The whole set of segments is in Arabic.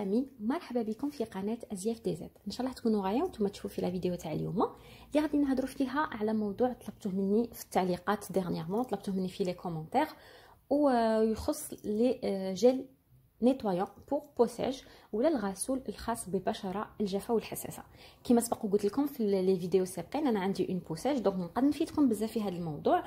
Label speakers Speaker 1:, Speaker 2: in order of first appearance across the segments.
Speaker 1: السامي، مرحبا بكم في قناه ازياف دي زد. ان شاء الله تكونوا غايه وانتم تشوفوا في لا فيديو تاع اليوم اللي غادي نهضروا فيها على موضوع طلبتوه مني في التعليقات ديرنييرمون، طلبتوه مني في لي كومونتير، ويخص لي جيل نيتوايون بور بوساج ولا الغسول الخاص بالبشره الجافه والحساسه. كما سبق قلت لكم في لي فيديو السابقين انا عندي اون بوساج، دونك نقدر نفيدكم بزاف في هذا الموضوع.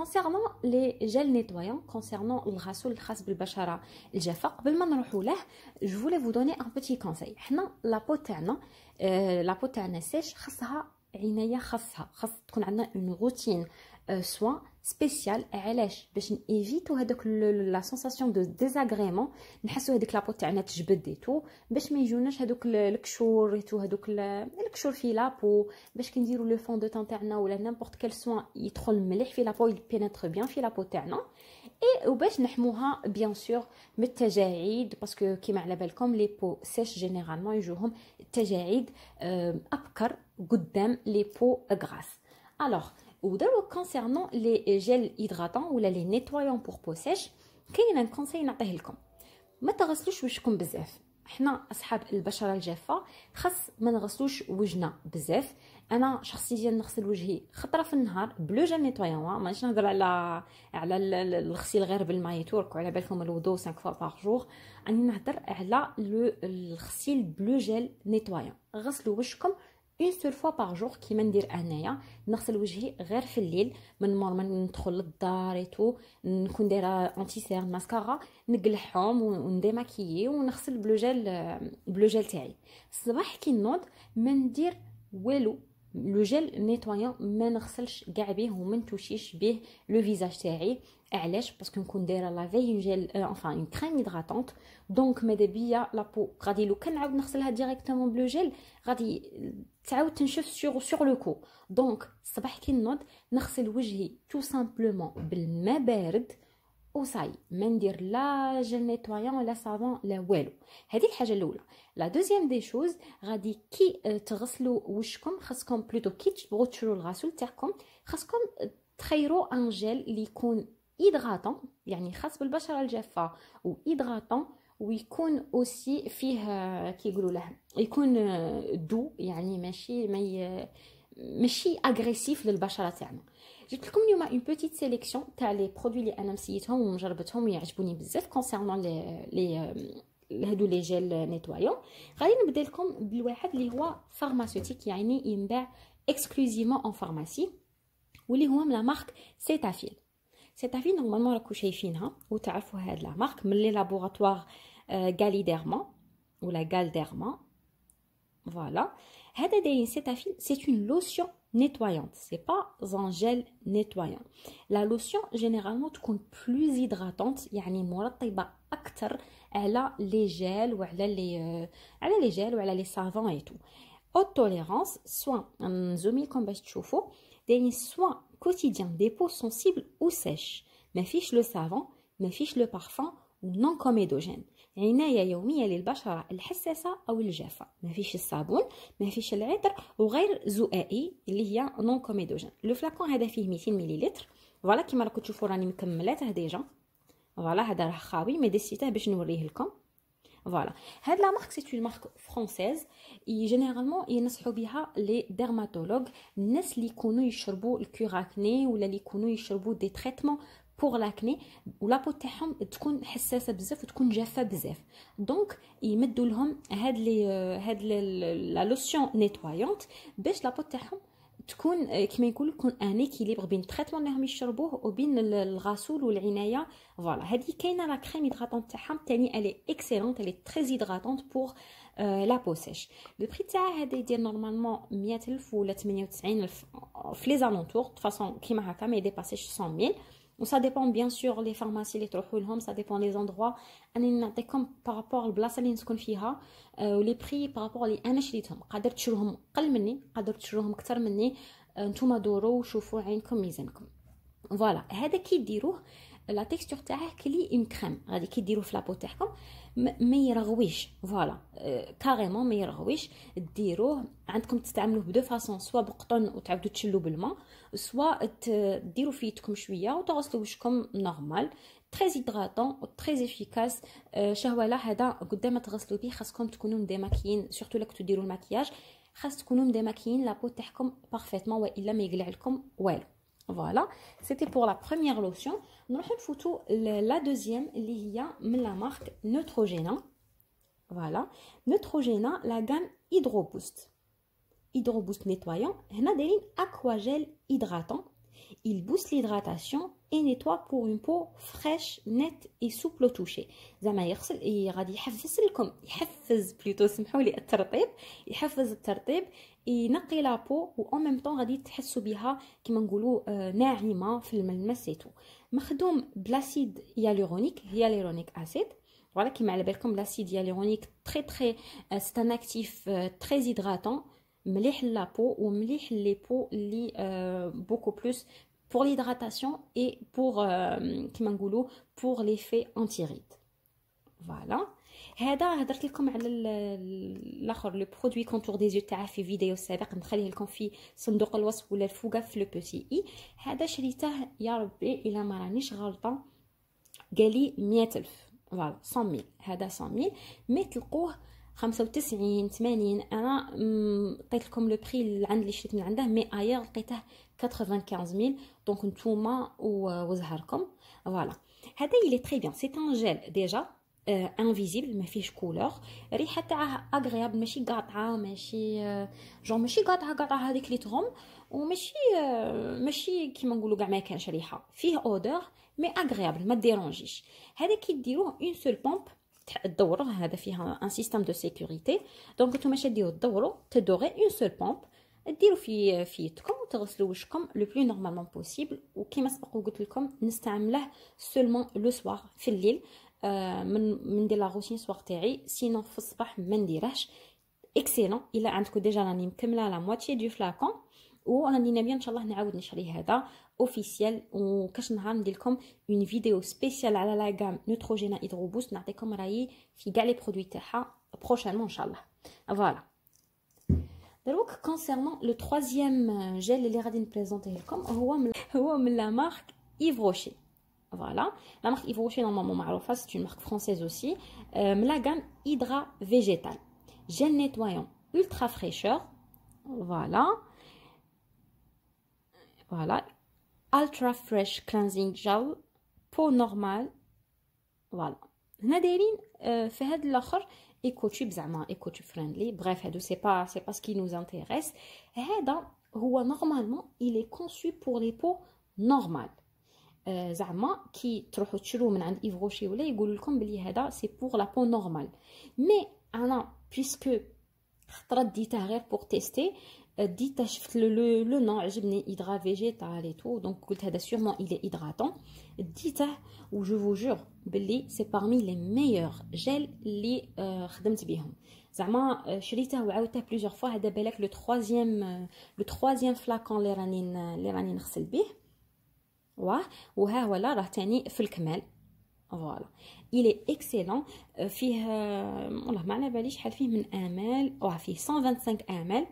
Speaker 1: concernant les gels nettoyants, concernant الغسول الخاص بالبشره الجافه. قبل ما نروحوا له je voulais vous donner un petit conseil. حنا لابو تاعنا لابو تاعنا سيش خاصها عنايه، خاص تكون عندنا اون روتين سوان سبيسيال. علاش؟ باش نيفيتو هذاك لا سونساسيون دو ديزاغريمون، نحسوا هذيك لابو تاعنا تجبد ايتو، باش ما يجوناش هذوك الكشور ايتو، هذوك الكشور في لابو، باش كي نديروا لو فون دو تان تاعنا ولا نيمبورط كيل سوان يدخل مليح في لابو، يبينيتر بيان في لابو تاعنا، اي وباش نحموها بيان سور من التجاعيد، باسكو كيما على بالكم لي بو سيش جينيرالمون يجوهم التجاعيد ابكر قدام لي بو غراس. الوغ ودابا كونسيرنون لي جيل هيدراتون ولا لي نيتوايون بور بو سيش، كاين ان كونساي نعطيه لكم: ما تغسلوش وجهكم بزاف. احنا اصحاب البشره الجافه خاص ما نغسلوش وجهنا بزاف. انا شخصيا نغسل وجهي خطره في النهار بلو جيل نيتوايون، ماشي نهضر على الغسيل غير بالماء تورك وعلى بالكم الوضوء 5 فوا باغ جور، راني نهضر على الغسيل بلو جيل نيتوايون. غسلوا وجهكم اون سول فوا باغ جور كيما ندير انايا. نغسل وجهي غير في الليل من مور ما ندخل للدار ايتو، نكون دايره انتي سيرن ماسكارا، نقلعهم ونديماكيي ونغسل بلو جيل تاعي. الصباح كي نوض ما ندير والو، لو جيل نيتوايون ما نغسلش كاع به وما نتوشيش به لو فيزاج تاعي. علاش؟ باسكو نكون دايره لا في اون جيل انفان اون كريم هيدراتونت، دونك ماذا بيا لابو غادي لو كان نعاود نغسلها ديريكتومون بلو جيل غادي تعاود تنشف سور لو كو. دونك الصباح كي نوض نغسل وجهي تو سامبلومون بالماء بارد وصاي، ما ندير لا جيل نيتوايون لا صابون لا والو. هذه الحاجه الاولى. لا دوزيام دي شوز، غادي كي تغسلوا وشكم خاصكم بلوتو كي تبغوا تشرو الغسول تاعكم خاصكم تخيروا ان جيل اللي يكون هيدراتون، يعني خاص بالبشره الجافه وهيدراتون، ويكون اوسي فيه كي يقولوا له يكون دو، يعني ماشي اغريسيف للبشره تاعنا. جبت لكم اليوم اون بوتيت سيليكسيون تاع لي برودوي اللي انا مسيتهم وجربتهم ويعجبوني بزاف كونسيرنون لي هادو لي جيل نيتوايون. غادي نبدا لكم بالواحد اللي هو فارماسيوتيك، يعني ينباع اكسكلوزيفمون اون فارماسي، واللي هو من لا مارك سيتافيل. سيتافيل نورمالمون راكو شايفينها وتعرفوا هاد لا مارك من لي لابوراتوار غاليديرما ولا غالديرما. فوالا هذا دايرين سيتافيل، سي اون لوسيون nettoyante, c'est pas un gel nettoyant. La lotion généralement تكون plus hydratante، يعني مرطبة أكثر على لي جيل وعلى لي سافون ايتو. haute tolérance soin، نزوم لكم باش تشوفوا دايرين soin quotidien des peaux sensibles ou sèches، ما فيش لو سافون، ما فيش لو بارفان، ونون كوميدوجين، عنايه يوميه للبشره الحساسه او الجافه. ما فيش الصابون، ما فيش العطر، وغير زؤائي اللي هي نون كوميدوجين. لو فلاكون هذا فيه 200 مليلتر. فوالا كيما راكم تشوفوا راني مكملاته ديجا. فوالا هذا راه خاوي مي ديسيته باش نوريه لكم. فوالا هاد لا مارك سي اون مارك فرونسيز، جينيرالمون ينصحوا بها لي ديرماتولوج، الناس اللي يكونوا يشربوا الكوراكني ولا اللي يكونوا يشربوا دي تريتمون بور لاكني ولابو تاعهم تكون حساسه بزاف وتكون جافه بزاف. دونك يمدوا لهم هاد لا لوسيون نيتوايونت باش لابو تاعهم تكون كما يقولوا يكون ان اكيليبر بين التريتمون اللي راهم يشربوه وبين الغسول والعنايه. فوالا هذه كاينه لا كريم هيدراتونت تاعهم ثاني، الي اكسيلونت، الي تري هيدراتونت بور لا بو سيش. لو بري تاعها هذا يدير نورمالمون 100,000 ولا 98,000 في لي زالونتور، دو فاصون كيما هكا ما يديباسيش 100,000. وسا ديبون بيان سور لي فارماسي اللي تروحوا لهم، سا ديبون لي زوندروا. انا نعطيكم بارابور البلاصه اللي نسكن فيها ولي بري بارابور اللي انا شريتهم. قادر تشروهم اقل مني، قادر تشروهم اكثر مني، نتوما دوروا وشوفوا عينكم ميزانكم. فوالا هذا كي ديروه لا تيكستور تاعه كلي اون كريم، غادي كي ديروه في لابو تاعكم ما يرغويش. فوالا كاريمون ما يرغويش. ديروه عندكم تستعملوه بدو فاصون، سوا بقطن وتعاودوا تشلوا بالماء، سوا ديروا في يدكم شويه وتغسلوا وشكم نورمال. très hydratant و très efficace. شهوة هذا قدام ما تغسلوا به خاصكم تكونوا مديماكيين، سورتو لك تديروا المكياج خاص تكونوا مديماكيين لابو تاعكم بارفيتمون والا ما يقلع لكم والو. فوالا سيتي بور لا بروميير لوسيون. نروحوا نفوتوا لا دوزيام اللي هي من لا مارك نوتروجينا. فوالا نوتروجينا لا غام هيدرو بوست. هيدرو بوست نيتوايون. هنا دايرين اكوا جيل هيدراتون. Il booste l'hydratation et nettoie pour une peau fraîche, nette et souple au toucher. زعما يغسل غادي يحفز لكم، يحفز بلوتو سمحوا لي الترطيب، يحفز الترطيب، ينقي لابو و اون ميم طون غادي تحسوا بها كيما نقولوا ناعمه في الملمسيتو. مخدوم بلاسيد هيالورونيك اسيد. فوالا كيما على بالكم لاسيد هيالورونيك تري سي ان اكتيف تري هيدراتون، مليح لابو ومليح لي بو اللي beaucoup plus pour l'hydratation et pour كيما نقولوا pour l'effet anti-rides. فوالا هذا هضرت لكم على الاخر لو برودوي كونتور دي زيو تاعه في فيديو سابق، نخليه لكم في صندوق الوصف ولا الفوقه في لو بوتي اي. هذا شريته يا ربي الا ما رانيش غلطه قالي 100,000. فوالا 100,000. هذا 100,000 مي تلقوه 95 80. انا لقيت لكم لو بري اللي عند اللي شريت من عنده، مي اير لقيته 95,000. دونك نتوما وزهركم. فوالا هذا يلي تري بيان. سي ان جيل ديجا انفيزيبل، ما فيهش كولور، ريحه تاعه اغريابل، ماشي قاطعه، ماشي جون ماشي قاطعه هذيك اللي تغم، وماشي كيما نقولوا كاع ما كانش ريحه، فيه اودور مي اغريابل ما ديرونجيش. هذا كي ديروه اون سول بومب تدوروه، هذا فيها ان سيستم دو سيكوريتي. دونك نتوما شديوه تدوروا تدوري اون سول بومب، ديروا في يدكم وتغسلوا وشكم لو بلو نورمالمون بوسيبل. وكيما سبق قلت لكم نستعمله سولمون لو سوار في الليل، من ندير لا روتين سوار تاعي، سينو في الصباح ما نديرهش. اكسيلون. الا عندكم ديجا راني مكمله لا موتي دو فلاكون، وراني ناويه ان شاء الله نعاود نشري هذا اوفيسيال، وكاش نهار ندير لكم اون فيديو سبيسيال على لا غام نوتروجينا هيدرو بوست، نعطيكم رايي في كاع لي برودوي تاعها بروشينمون ان شاء الله. فوالا دروك كونسيرنون لو ترويزيام جيل اللي غادي نبريزونطيه لكم هو من لا مارك ايف روشي. فوالا لا مارك ايف روشي نورمالمون معروفه، سي اون مارك فرونسيز اوسي، من لا غام هيدرا فيجيتال جيل نيتوايون ultra fraîcheur. Voilà ultra fresh cleansing gel peau normale. voilà هنا دايرين في هاد الاخر ايكو تيوب، زعما ايكو تيوب فريندلي. بريف هادو سي با سكي نوز انتريس. هذا هو نورمالمون il est conçu pour les peaux normales. زعما كي تروحوا تشروه من عند ايف روشي ولا يقولوا لكم بلي هذا سي بور لا بو نورمال. مي انا بيسكو خطرت ديتها غير بور تيستي، ديتا شفت لو نون عجبني هيدرا فيجيتال اي تو، دونك قلت هذا سيغمون il est hydratant. ديته و جو فو جور بلي سي بارمي لي ميور جيل اللي خدمت بهم. زعما شريته وعاودته بليزيور فوا. هذا بالك لو ترويزيام فلاكون اللي راني نغسل به. وها ولا راه تاني في الكمال. فوالا il est excellent. فيه والله ما على باليش شحال فيه من امال، فيه 125 امال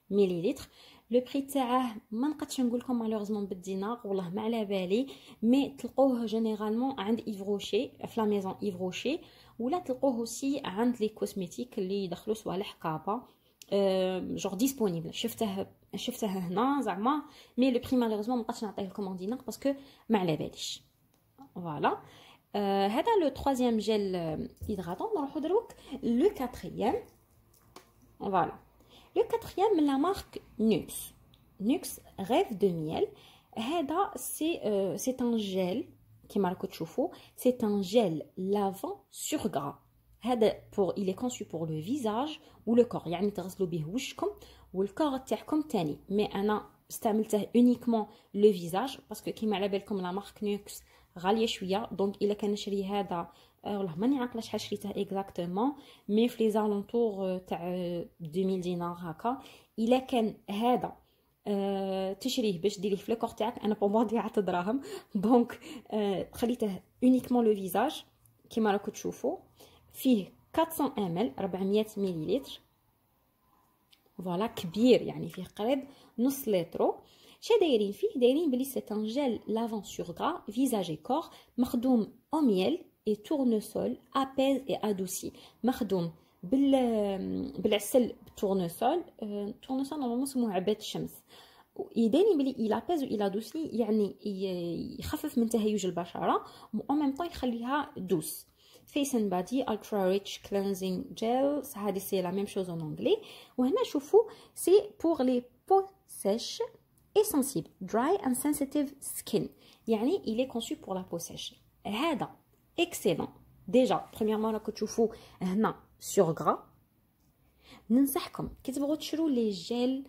Speaker 1: مليلتر. لو بري تاعه ما نقدش نقول لكم مالوريزمون بالدينار، والله ما على بالي، مي تلقوه جينيرالمون عند ايف روشي في لا ميزون ايف روشي، ولا تلقوه اوسي عند لي كوزميتيك اللي يدخلوا صوالح كابا جور ديسپونيبل. شفته هنا زعما، مي لو بري مالوريزمون ما نقدش نعطيه لكم اون دينار باسكو ما على باليش. فوالا هذا لو ترويزيام جيل هيدراتون. نروحوا دروك لو كاتريام. فوالا لو كاتريام من لا مارك نوكس غيف دو ميل. هذا سي ان جيل كيما راكم تشوفوا، سي ان جيل لافون سور غرا. هذا بور il est conçu pour le visage و لو كور، يعني تغسلوا به وشكم والكور تاعكم تاني. مي انا استعملته اونيكمون لو فيزاج باسكو كيما على بالكم لا مارك نوكس غاليه شويه. دونك الا كان نشري هذا والله ماني عاقله شحال شريته اكزاكتومون، مي في لي زالونتور تاع 2000 دينار هكا. الا كان هذا تشريه باش ديريه في الكور تاعك، انا بومون ضيعت دراهم. دونك خليته اونيكمون لو فيزاج كيما راكم تشوفوا. فيه 400 ml 400 مليلتر. فوالا كبير، يعني فيه قريب نص لترو. شي دايرين فيه؟ دايرين بلي سي ان جيل لافون سور غرا فيزاج كور مخدوم او ميل اي تورنسول ابيز اي ادوسي، مخدوم بالعسل بالتورنسول. التورنسول نورمالمون سموه عباد الشمس. يداني بلي الى ابيز الى دوسي، يعني يخفف من تهيج البشره و ميم طون يخليها دوس. فيس اند بادي الترا ريتش كلينزينغ جيل، هذه سي لا ميم شوز اون انجلي. وهنا شوفوا سي بور لي بو سيش et sensible, dry and sensitive skin. يعني il est conçu pour la peau sèche. هذا excellent. Déjà, premièrement راكم تشوفوا هنا sur gras. ننصحكم كي تبغوا تشرو لي جيل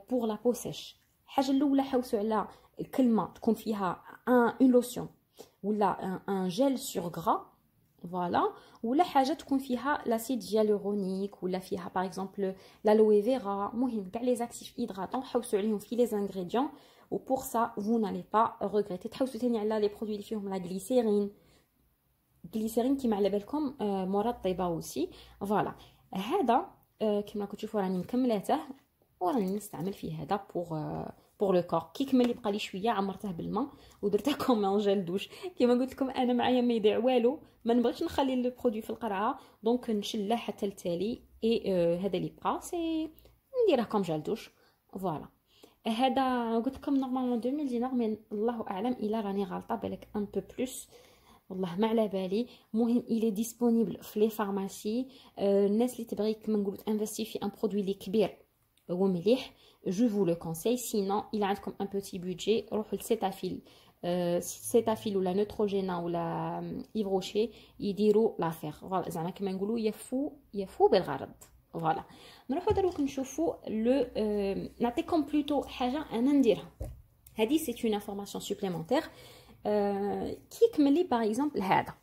Speaker 1: pour la peau sèche. الحاجه الاولى حوسوا على الكلمه تكون فيها un lotion ولا un gel sur gras. فوالا. ولا حاجه تكون فيها لاسيد هيالورونيك ولا فيها باغ اكزومبل l'aloe vera. المهم كاع لي زاكتيف هيدراتون حوسوا عليهم في لي انغريديون و بور سا فو نالي با ريغريتي. تحوسوا ثاني على لي برودوي اللي فيهم لا غليسيرين. غليسيرين كيما على بالكم مورا الطيبه اوسي. فوالا. هذا كيما راكم تشوفوا راني مكملاته وراني نستعمل فيه هذا بور لو كور. كي كمل لي بقى لي شويه عمرته بالماء ودرته كوم جيل دوش. كيما قلت لكم انا معايا ما يضيع والو، ما نبغيش نخلي لو برودوي في القرعه، دونك نشله حتى التالي. اي هذا اللي بقى سي نديره كوم جيل دوش. فوالا. هذا قلت لكم نورمالمون 2000 دينار، من الله اعلم الا راني غلطه، بالك ان بو بلوس والله ما على بالي. مهم الي ديسپونيبل في لي فارماسي. الناس اللي تبغي كما نقولوا تانفستي في ان برودوي اللي كبير ومليح، جو فو لو كونساي. سينون الا عندكم ان بوتي بودجي روحوا لسيتافيل. سيتافيل ولا نوتروجينا ولا يفروشي يديروا لافير. فوالا زعما كما نقولوا يفو بالغرض. فوالا. نروحوا دروك نشوفوا لو نعطيكم بلوتو حاجه انا نديرها. هذه سي اون انفورماسيون سوبليمونتير. كي كمل لي باغ اكزومبل هذا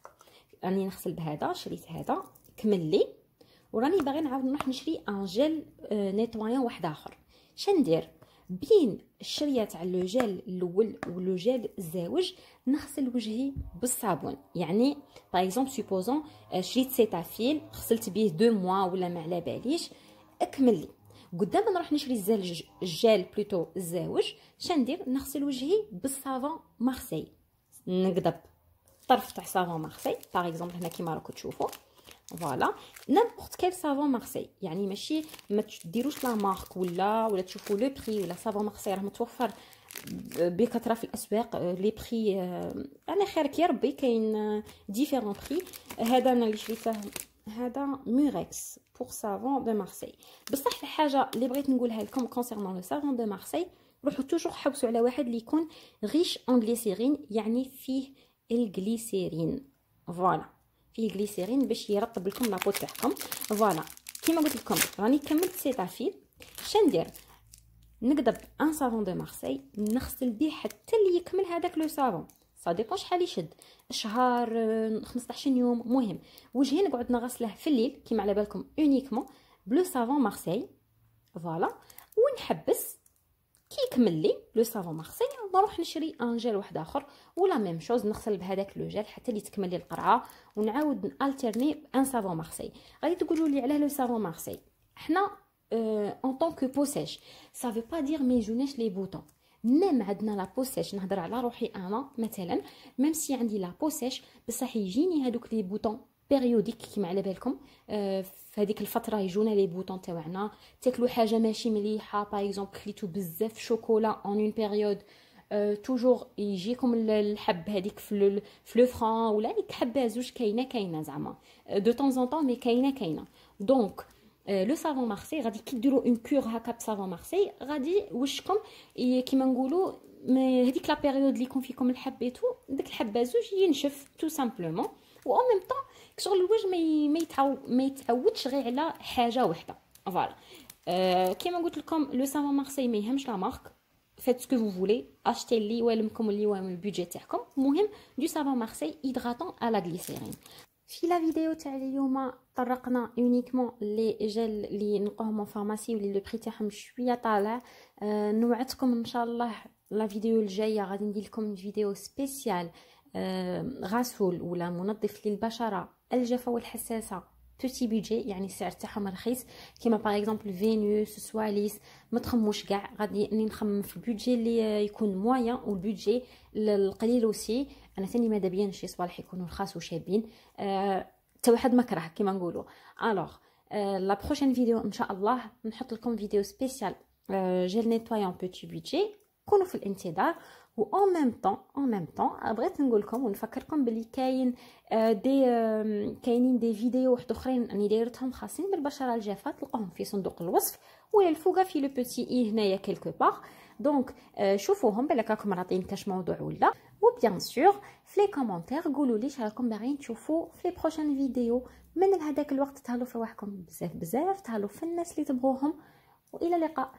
Speaker 1: راني نغسل بهذا، شريت هذا كمل لي وراني باغي نعاود نروح نشري ان جيل نيتوايون واحد اخر. شندير بين الشريه تاع لو جيل الاول ولو جيل الزاوج نغسل وجهي بالصابون. يعني باغ اكزومبل سوبوزون شريت سيتافيل غسلت به 2 موا ولا ما على باليش، اكمل لي قدام نروح نشري الجيل بلوتو الزاوج. شندير نغسل وجهي بالصابون مارسي، نقدب طرف تاع صابون مارسي باغ اكزومبل هنا كيما راكم تشوفوا. فوالا. نيمبورط كيل صابون مارسي، يعني ماشي ما تديروش لا مارك ولا تشوفوا لو بري ولا صابون مارسي راه متوفر بكثره في الاسواق. لي بري انا خيرك يا ربي كاين ديفيرون بري. هذا انا اللي شريته هذا موركس بور صابون دو مارسي. بصح الحاجه اللي بغيت نقولها لكم كونسيرنون لو صابون دو مارسي، روحوا توجور حوسوا على واحد اللي يكون ريش ان غليسيرين، يعني فيه الغليسيرين. فوالا فيه غليسيرين باش يرطب لكم لابو تاعكم. فوالا. كيما قلت لكم راني كملت سيتافيل. شندير نقدب ان صابون دو مارسي نغسل به حتى اللي يكمل هذاك لو صابون. سا ديبون شحال يشد، شهر 15 يوم. مهم وجهي نقعد نغسله في الليل كيما على بالكم اونيكمون بلو صابون مارسي. فوالا. ونحبس كي يكمل لي لو صافون مارسي نروح نشري ان جيل واحد اخر ولا ميم شوز نغسل بهذاك لو جيل حتى اللي تكمل لي القرعه، ونعاود نالتيرني بان صافون مارسي. غادي تقولوا لي علاه لو صافون مارسي؟ حنا ان طون كو بو سيش سا في با دير ما يجوناش لي بوطون. ميم عندنا لا بو سيش، نهضر على روحي انا مثلا، ميم سي عندي لا بو سيش بصح يجيني هذوك لي بوطون بيريوديك كيما على بالكم. في هذيك الفتره يجونا لي بوطون تاعنا، تاكلوا حاجه ماشي مليحه باغ اكزومبل كليتو بزاف شوكولا اون اون بيريود، توجور يجيكم الحب هذيك في لو فران ولا هيك حبه زوج كاينه زعما دو طون زون طون مي كاينه. دونك لو صافون مارسي غادي كي ديروا اون كور هكا بصافون مارسي غادي وشكم كيما نقولوا هذيك لا بيريود اللي يكون فيكم الحبيتو داك الحبه زوج ينشف تو سامبلومون. و او ميم طون شغل الوجه ما يتعودش غير على حاجه وحده. فوالا. كيما قلت لكم لو صافون مارسي ما يهمش لا مارك، فيت سكو فو فولي اشتي اللي والمكم اللي من البودجي تاعكم. المهم دو صافون مارسي هيدراتون على غليسيرين. في لا فيديو تاع اليوم طرقنا اونيكمون لي جيل اللي نلقاوهم في فارماسي واللي لو بري تاعهم شويه طالع. نوعدكم ان شاء الله لا فيديو الجايه غادي ندير لكم فيديو سبيسيال غسول ولا منظف للبشره الجافه والحساسه بوتي بيدجي، يعني السعر تاعهم رخيص، كيما باغ اكزومبل فينوس، سواليس. ما تخموش كاع غادي اني نخمم في البيدجي اللي يكون موين والبيدجي القليل وسي. انا ثاني ماذا بيا شي صوالح يكونوا رخاص وشابين، حتى واحد ما كره كيما نقولوا. الوغ لا بروشين فيديو ان شاء الله نحط لكم فيديو سبيسيال جيل نيتوايون بوتي بيدجي، كونوا في الانتظار. و en même temps بغيت نقول لكم ونفكركم بلي كاينين دي فيديو واحد اخرين راني دايرتهم خاصين بالبشره الجافه، تلقاهم في صندوق الوصف ولا الفوقه في لو بوتي اي هنايا كيلكو باغ. دونك شوفوهم بالك راكم راطين كاش موضوع ولا. وبيان سور في لي كومونتير قولوا لي راكم باغيين تشوفوا في لي بروشين فيديو. من هذاك الوقت تهلاو في رواحكم بزاف بزاف، تهلاو في الناس اللي تبغوهم، والى اللقاء.